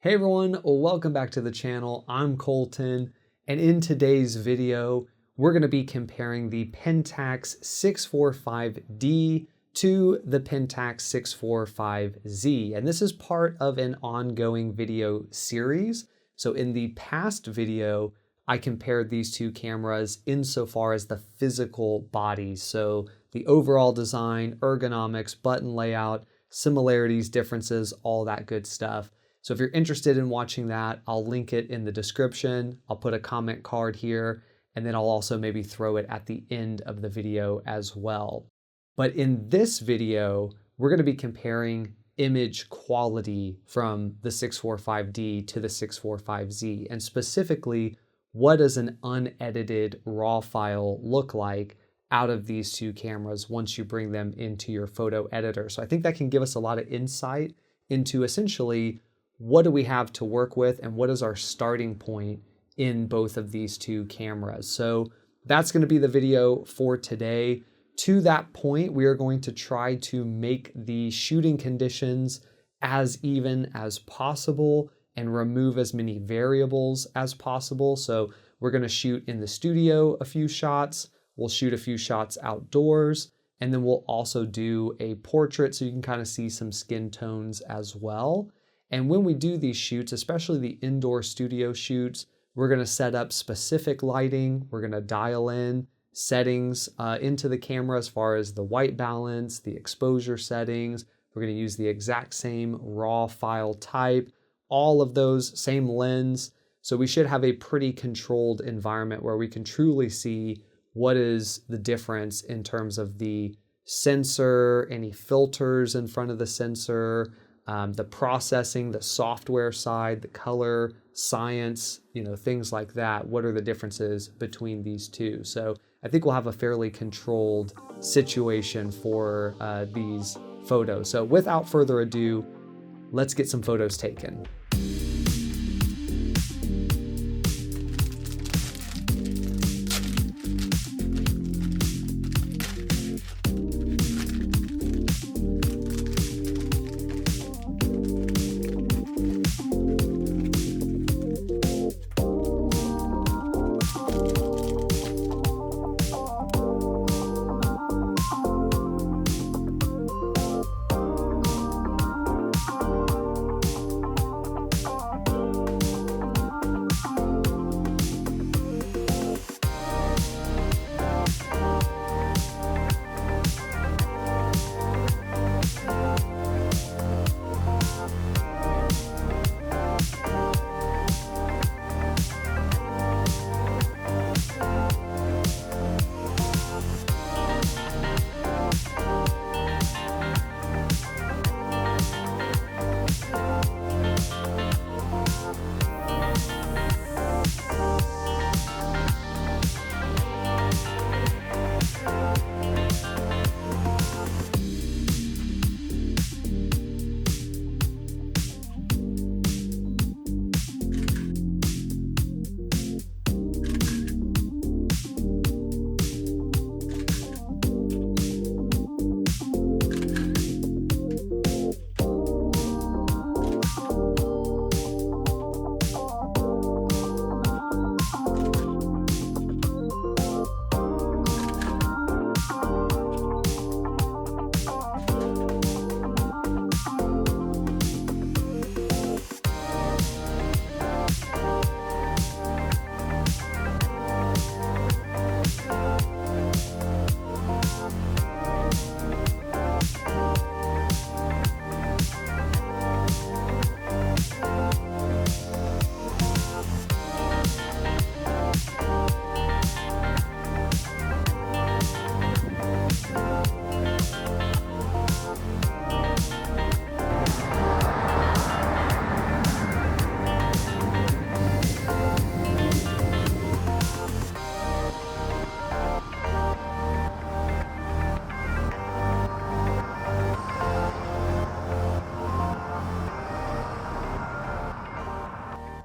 Hey everyone, welcome back to the channel. I'm Colton, and in today's video, we're going to be comparing the Pentax 645D to the Pentax 645Z, and this is part of an ongoing video series. So in the past video, I compared these two cameras insofar as the physical bodies, so the overall design, ergonomics, button layout, similarities, differences, all that good stuff. So if you're interested in watching that, I'll link it in the description. I'll put a comment card here, and then I'll also maybe throw it at the end of the video as well. But in this video, we're going to be comparing image quality from the 645D to the 645Z, and specifically, what does an unedited RAW file look like out of these two cameras once you bring them into your photo editor. So I think that can give us a lot of insight into essentially what do we have to work with and what is our starting point in both of these two cameras. So that's going to be the video for today. To that point, we are going to try to make the shooting conditions as even as possible and remove as many variables as possible. So we're going to shoot in the studio a few shots, we'll shoot a few shots outdoors, and then we'll also do a portrait so you can kind of see some skin tones as well. And when we do these shoots, especially the indoor studio shoots, we're going to set up specific lighting. We're going to dial in settings into the camera as far as the white balance, the exposure settings. We're going to use the exact same RAW file type, all of those, same lens. So we should have a pretty controlled environment where we can truly see what is the difference in terms of the sensor, any filters in front of the sensor, the processing, the software side, the color, science, things like that. What are the differences between these two? So I think we'll have a fairly controlled situation for these photos. So without further ado, let's get some photos taken.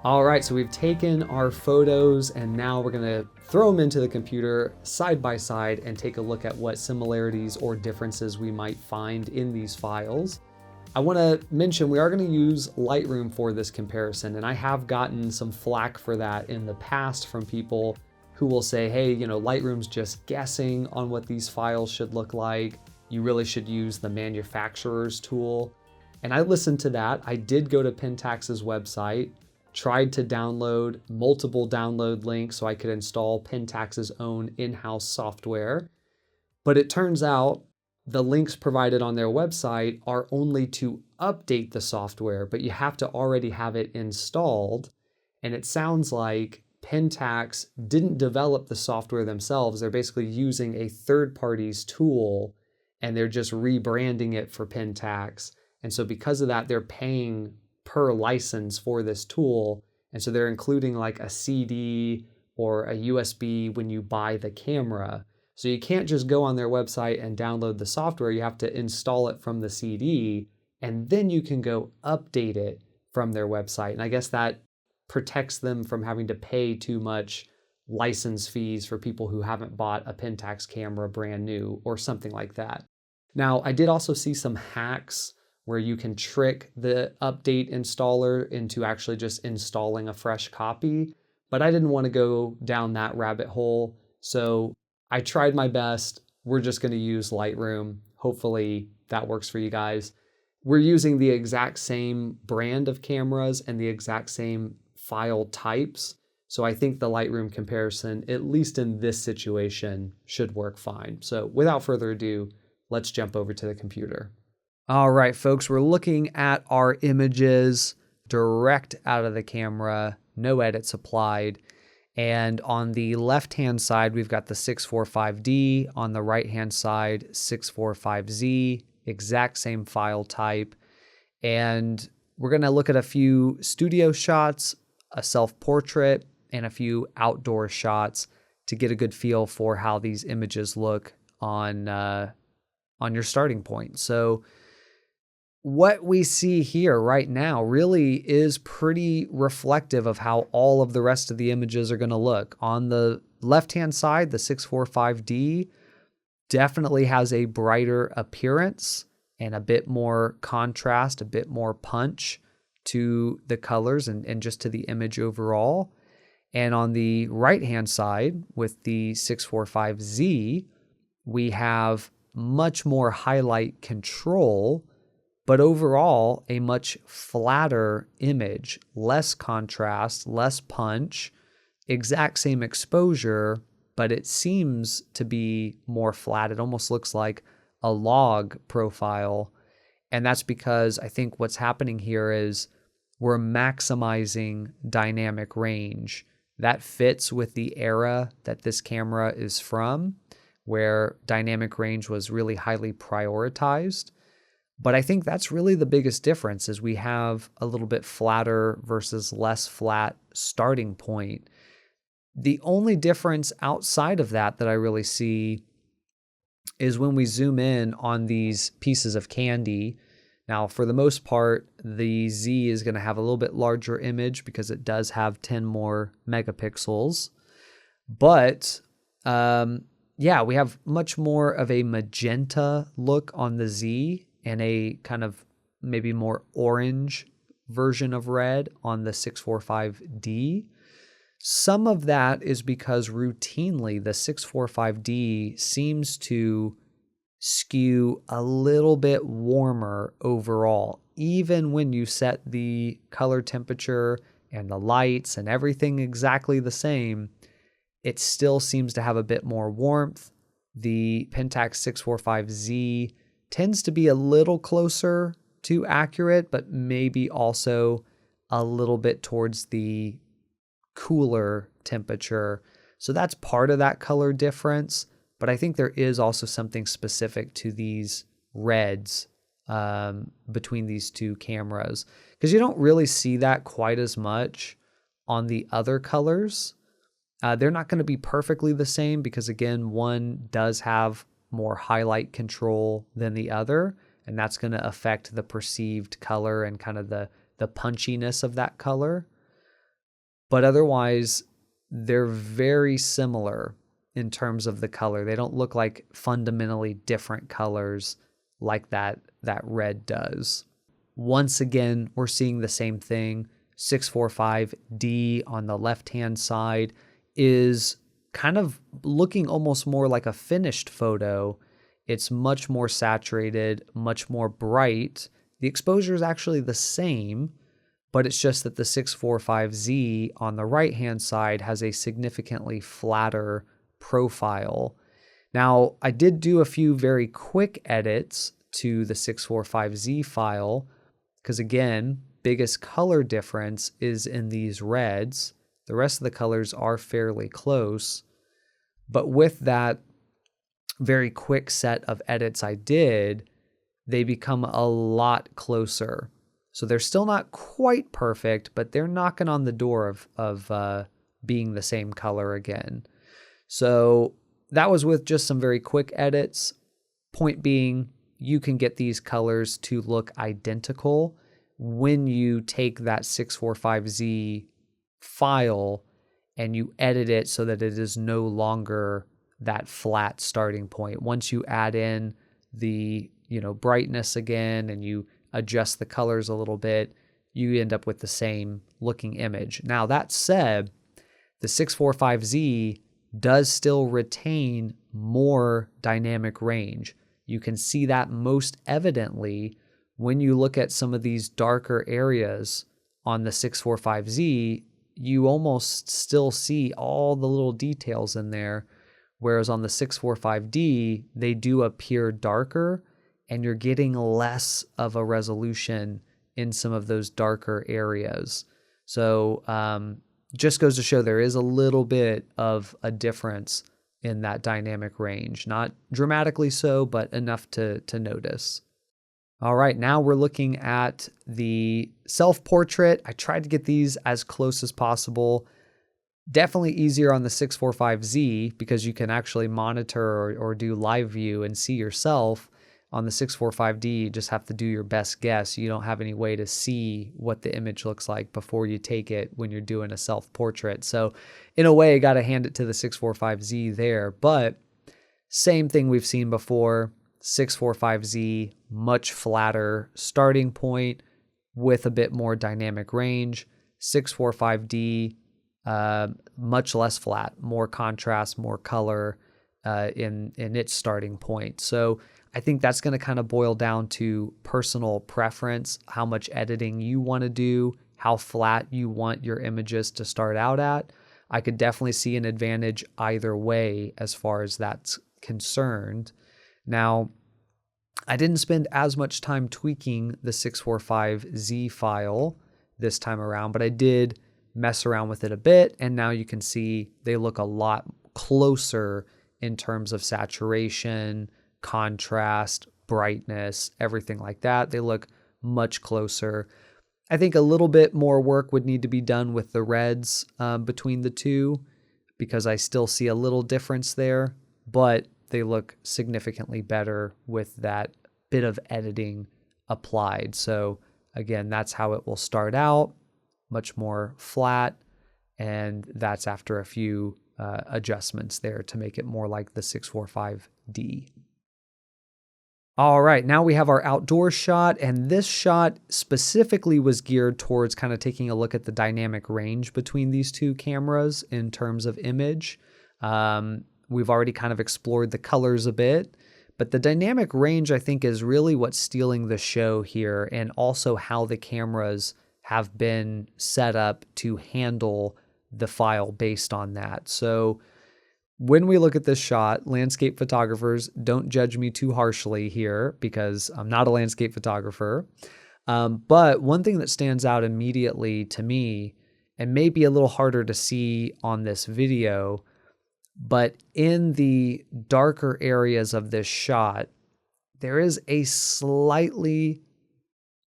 All right, so we've taken our photos and now we're gonna throw them into the computer side by side and take a look at what similarities or differences we might find in these files. I want to mention we are going to use Lightroom for this comparison, and I have gotten some flack for that in the past from people who will say, hey, you know, Lightroom's just guessing on what these files should look like. You really should use the manufacturer's tool. And I listened to that. I did go to Pentax's website, tried to download multiple download links so I could install Pentax's own in-house software. But it turns out the links provided on their website are only to update the software, but you have to already have it installed. And it sounds like Pentax didn't develop the software themselves. They're basically using a third party's tool and they're just rebranding it for Pentax. And so because of that, they're paying per license for this tool. And so they're including like a CD or a USB when you buy the camera. So you can't just go on their website and download the software. You have to install it from the CD, and then you can go update it from their website. And I guess that protects them from having to pay too much license fees for people who haven't bought a Pentax camera brand new or something like that. Now, I did also see some hacks where you can trick the update installer into actually just installing a fresh copy, but I didn't want to go down that rabbit hole. So I tried my best. We're just going to use Lightroom. Hopefully that works for you guys. We're using the exact same brand of cameras and the exact same file types. So I think the Lightroom comparison, at least in this situation, should work fine. So without further ado, let's jump over to the computer. All right, folks, we're looking at our images direct out of the camera, no edits applied. And on the left-hand side, we've got the 645D. On the right-hand side, 645Z, exact same file type. And we're going to look at a few studio shots, a self-portrait, and a few outdoor shots to get a good feel for how these images look on your starting point. So what we see here right now really is pretty reflective of how all of the rest of the images are going to look. On the left-hand side, the 645D definitely has a brighter appearance and a bit more contrast, a bit more punch to the colors and just to the image overall. And on the right-hand side with the 645Z, we have much more highlight control, but overall, a much flatter image, less contrast, less punch, exact same exposure, but it seems to be more flat. It almost looks like a log profile. And that's because I think what's happening here is we're maximizing dynamic range. That fits with the era that this camera is from, where dynamic range was really highly prioritized. But I think that's really the biggest difference is we have a little bit flatter versus less flat starting point. The only difference outside of that I really see is when we zoom in on these pieces of candy. Now, for the most part, the Z is going to have a little bit larger image because it does have 10 more megapixels. But yeah, we have much more of a magenta look on the Z and a kind of maybe more orange version of red on the 645D. Some of that is because routinely the 645D seems to skew a little bit warmer overall. Even when you set the color temperature and the lights and everything exactly the same, it still seems to have a bit more warmth. The Pentax 645Z tends to be a little closer to accurate, but maybe also a little bit towards the cooler temperature. So that's part of that color difference. But I think there is also something specific to these reds between these two cameras, because you don't really see that quite as much on the other colors. They're not going to be perfectly the same because, again, one does have more highlight control than the other, and that's going to affect the perceived color and kind of the punchiness of that color. But otherwise, they're very similar in terms of the color. They don't look like fundamentally different colors like that red does. once again, we're seeing the same thing. 645D on the left-hand side is kind of looking almost more like a finished photo. It's much more saturated, much more bright. The exposure is actually the same, but it's just that the 645Z on the right-hand side has a significantly flatter profile. Now, I did do a few very quick edits to the 645Z file, because again, biggest color difference is in these reds. The rest of the colors are fairly close, but with that very quick set of edits I did, they become a lot closer. So they're still not quite perfect, but they're knocking on the door of being the same color again. So that was with just some very quick edits. Point being, you can get these colors to look identical when you take that 645Z file and you edit it so that it is no longer that flat starting point. Once you add in the brightness again and you adjust the colors a little bit, you end up with the same looking image. Now that said, the 645Z does still retain more dynamic range. You can see that most evidently when you look at some of these darker areas on the 645Z. You almost still see all the little details in there, whereas on the 645D, they do appear darker and you're getting less of a resolution in some of those darker areas. So just goes to show there is a little bit of a difference in that dynamic range. Not dramatically so, but enough to notice. All right, now we're looking at the self-portrait. I tried to get these as close as possible. Definitely easier on the 645Z because you can actually monitor or do live view and see yourself. On the 645D, you just have to do your best guess. You don't have any way to see what the image looks like before you take it when you're doing a self-portrait. So in a way, I got to hand it to the 645Z there, but same thing we've seen before. 645Z, much flatter starting point with a bit more dynamic range. 645D, much less flat, more contrast, more color in its starting point. So I think that's going to kind of boil down to personal preference, how much editing you want to do, how flat you want your images to start out at. I could definitely see an advantage either way as far as that's concerned. Now, I didn't spend as much time tweaking the 645Z file this time around, but I did mess around with it a bit, and now you can see they look a lot closer in terms of saturation, contrast, brightness, everything like that. They look much closer. I think a little bit more work would need to be done with the reds between the two because I still see a little difference there, but they look significantly better with that bit of editing applied. So again, that's how it will start out, much more flat, and that's after a few adjustments there to make it more like the 645D. All right, now we have our outdoor shot, and this shot specifically was geared towards kind of taking a look at the dynamic range between these two cameras in terms of image. We've already kind of explored the colors a bit, but the dynamic range I think is really what's stealing the show here, and also how the cameras have been set up to handle the file based on that. So when we look at this shot, landscape photographers, don't judge me too harshly here because I'm not a landscape photographer. But one thing that stands out immediately to me, and may be a little harder to see on this video, but in the darker areas of this shot, there is a slightly,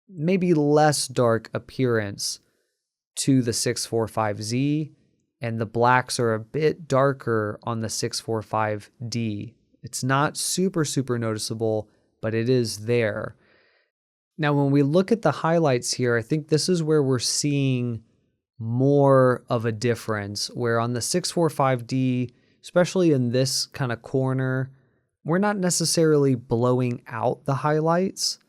maybe less dark appearance to the 645Z, and the blacks are a bit darker on the 645D. It's not super noticeable, but it is there. Now, when we look at the highlights here, I think this is where we're seeing more of a difference, where on the 645D, especially in this kind of corner, we're not necessarily blowing out the highlights,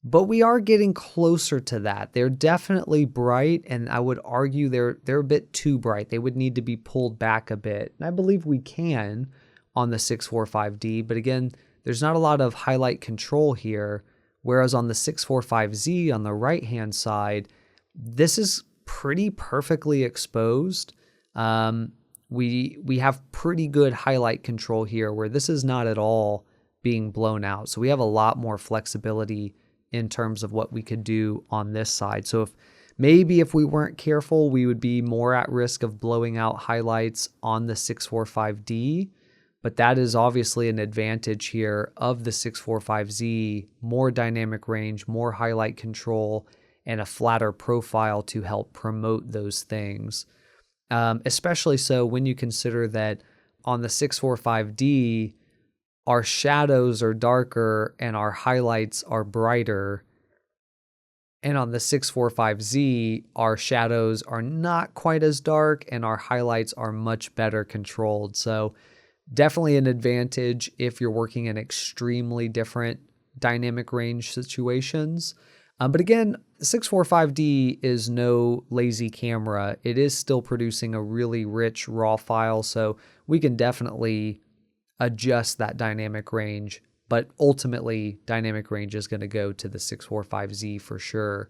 But we are getting closer to that. They're definitely bright, and I would argue they're a bit too bright. They would need to be pulled back a bit. And I believe we can on the 645D, but again, there's not a lot of highlight control here, whereas on the 645Z on the right-hand side, this is pretty perfectly exposed. We have pretty good highlight control here, where this is not at all being blown out. So we have a lot more flexibility in terms of what we could do on this side. So if we weren't careful, we would be more at risk of blowing out highlights on the 645D, but that is obviously an advantage here of the 645Z, more dynamic range, more highlight control, and a flatter profile to help promote those things. Especially so when you consider that on the 645D, our shadows are darker and our highlights are brighter. And on the 645Z, our shadows are not quite as dark and our highlights are much better controlled. So definitely an advantage if you're working in extremely different dynamic range situations. But again, 645D is no lazy camera. It is still producing a really rich raw file, so we can definitely adjust that dynamic range, but ultimately dynamic range is going to go to the 645Z for sure.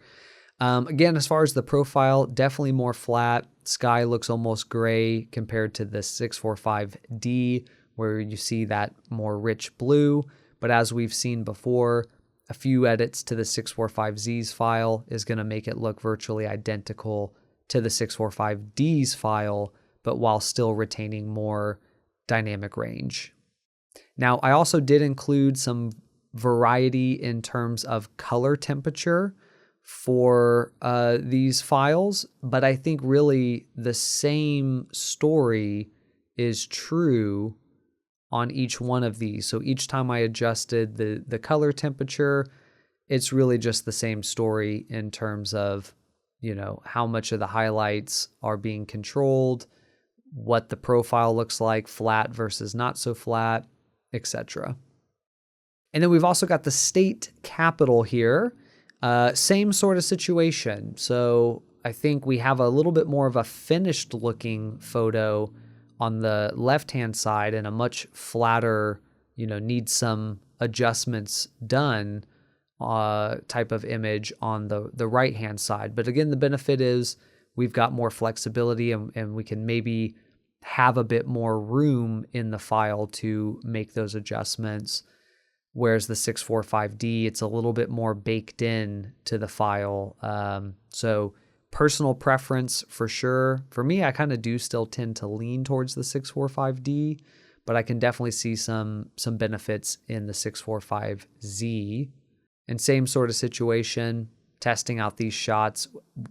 Again, as far as the profile, definitely more flat. Sky looks almost gray compared to the 645D, where you see that more rich blue. But as we've seen before, a few edits to the 645Z's file is going to make it look virtually identical to the 645D's file, but while still retaining more dynamic range. Now, I also did include some variety in terms of color temperature for these files, but I think really the same story is true on each one of these. So each time I adjusted the color temperature, it's really just the same story in terms of, how much of the highlights are being controlled, what the profile looks like, flat versus not so flat, etc. And then we've also got the state capital here. Same sort of situation. So I think we have a little bit more of a finished looking photo on the left-hand side and a much flatter, needs some adjustments done type of image on the right-hand side. But again, the benefit is we've got more flexibility and we can maybe have a bit more room in the file to make those adjustments. Whereas the 645D, it's a little bit more baked in to the file. So personal preference for sure. For me, I kind of do still tend to lean towards the 645D, but I can definitely see some benefits in the 645Z. And same sort of situation, testing out these shots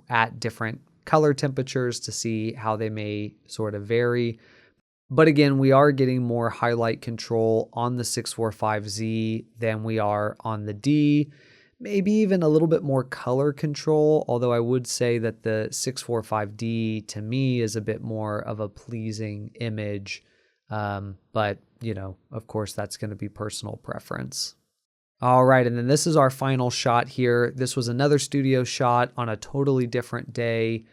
at different color temperatures to see how they may sort of vary. But again, we are getting more highlight control on the 645Z than we are on the D. Maybe even a little bit more color control, although I would say that the 645D to me is a bit more of a pleasing image. But, of course, that's going to be personal preference. All right, and then this is our final shot here. This was another studio shot on a totally different day,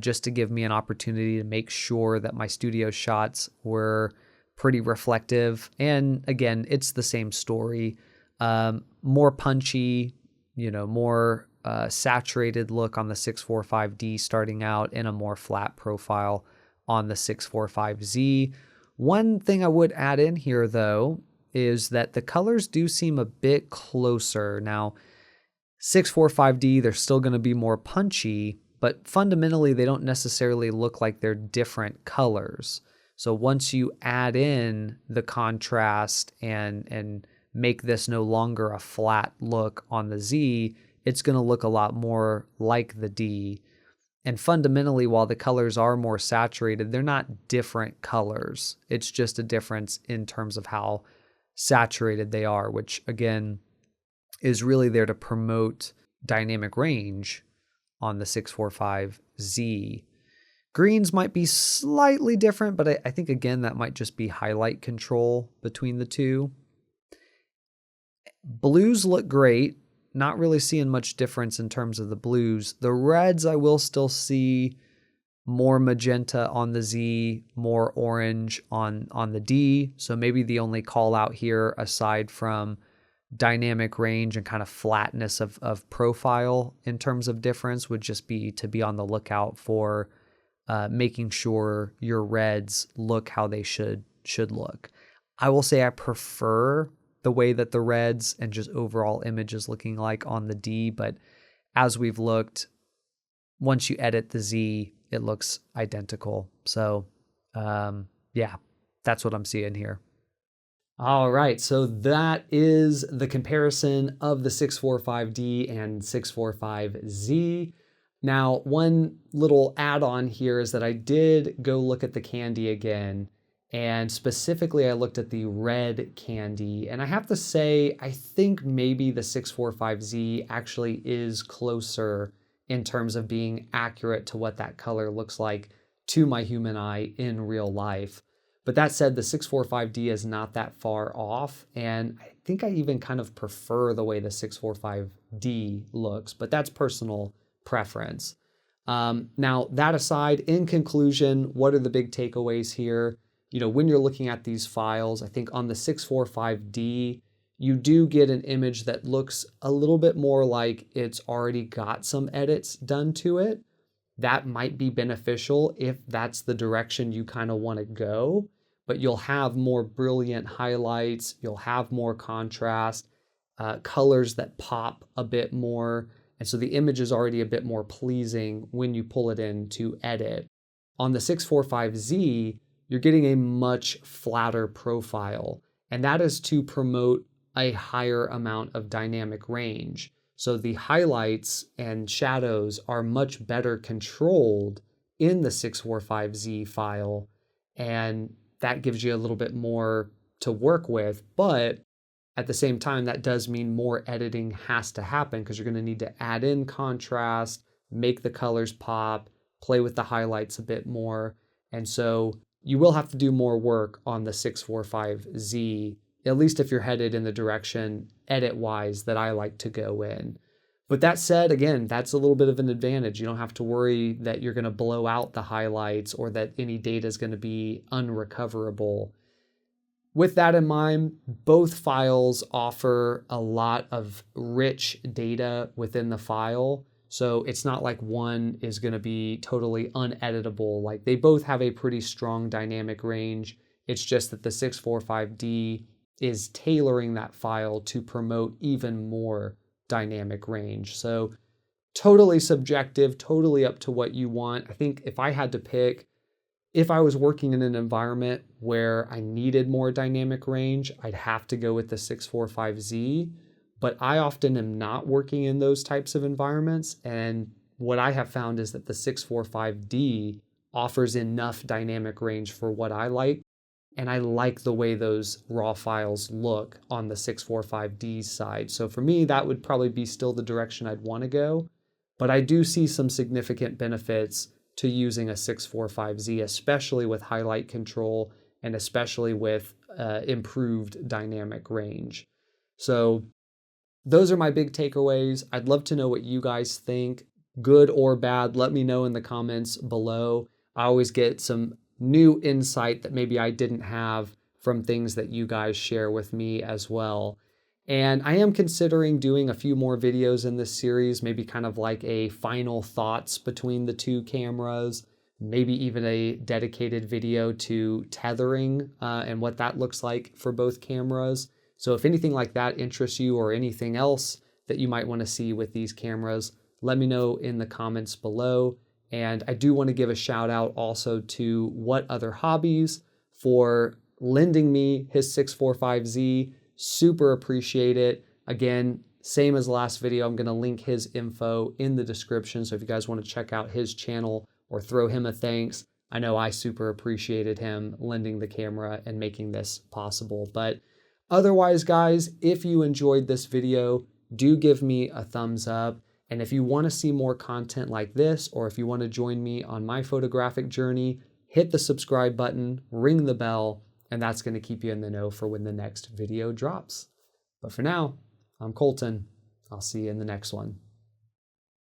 just to give me an opportunity to make sure that my studio shots were pretty reflective. And again, it's the same story. More punchy, more saturated look on the 645D starting out, and a more flat profile on the 645Z. One thing I would add in here, though, is that the colors do seem a bit closer. Now, 645D, they're still going to be more punchy, but fundamentally, they don't necessarily look like they're different colors. So once you add in the contrast and make this no longer a flat look on the Z, it's going to look a lot more like the D. And fundamentally, while the colors are more saturated, they're not different colors. It's just a difference in terms of how saturated they are, which again is really there to promote dynamic range on the 645Z. Greens might be slightly different, but I think again that might just be highlight control between the two. Blues look great. not really seeing much difference in terms of the blues. The reds, I will still see more magenta on the Z, more orange on the D. So maybe the only call out here, aside from dynamic range and kind of flatness of profile in terms of difference, would just be to be on the lookout for making sure your reds look how they should look. I will say I prefer the way that the reds and just overall image is looking like on the D, but as we've looked, once you edit the Z, it looks identical. So yeah, that's what I'm seeing here. All right, so that is the comparison of the 645D and 645Z. Now, one little add-on here is that I did go look at the candy again, and specifically I looked at the red candy, and I have to say, I think maybe the 645Z actually is closer in terms of being accurate to what that color looks like to my human eye in real life. But that said, the 645D is not that far off, and I think I even kind of prefer the way the 645D looks, but that's personal preference. Now, that aside, in conclusion, what are the big takeaways here? You know, when you're looking at these files, I think on the 645D, you do get an image that looks a little bit more like it's already got some edits done to it. That might be beneficial if that's the direction you kind of want to go, but you'll have more brilliant highlights, you'll have more contrast, colors that pop a bit more, and so the image is already a bit more pleasing when you pull it in to edit. On the 645Z, you're getting a much flatter profile, and that is to promote a higher amount of dynamic range. So the highlights and shadows are much better controlled in the 645Z file, and that gives you a little bit more to work with, but at the same time, that does mean more editing has to happen because you're going to need to add in contrast, make the colors pop, play with the highlights a bit more, and so you will have to do more work on the 645Z, at least if you're headed in the direction edit-wise that I like to go in. But that said, again, that's a little bit of an advantage. You don't have to worry that you're going to blow out the highlights or that any data is going to be unrecoverable. With that in mind, both files offer a lot of rich data within the file. So it's not like one is going to be totally uneditable. Like, they both have a pretty strong dynamic range. It's just that the 645D is tailoring that file to promote even more dynamic range. So totally subjective, totally up to what you want. I think if I had to pick, if I was working in an environment where I needed more dynamic range, I'd have to go with the 645Z, but I often am not working in those types of environments. And what I have found is that the 645D offers enough dynamic range for what I like. And I like the way those raw files look on the 645D side. So for me, that would probably be still the direction I'd want to go. But I do see some significant benefits to using a 645Z, especially with highlight control and especially with improved dynamic range. So those are my big takeaways. I'd love to know what you guys think, good or bad. Let me know in the comments below. I always get some new insight that maybe I didn't have from things that you guys share with me as well. And I am considering doing a few more videos in this series, maybe kind of like a final thoughts between the two cameras, maybe even a dedicated video to tethering and what that looks like for both cameras. So if anything like that interests you or anything else that you might want to see with these cameras, let me know in the comments below. And I do want to give a shout out also to What Other Hobbies for lending me his 645Z. Super appreciate it. Again, same as last video, I'm going to link his info in the description. So if you guys want to check out his channel or throw him a thanks, I know I super appreciated him lending the camera and making this possible. But otherwise, guys, if you enjoyed this video, do give me a thumbs up. And if you want to see more content like this, or if you want to join me on my photographic journey, hit the subscribe button, ring the bell, and that's going to keep you in the know for when the next video drops. But for now, I'm Colton. I'll see you in the next one.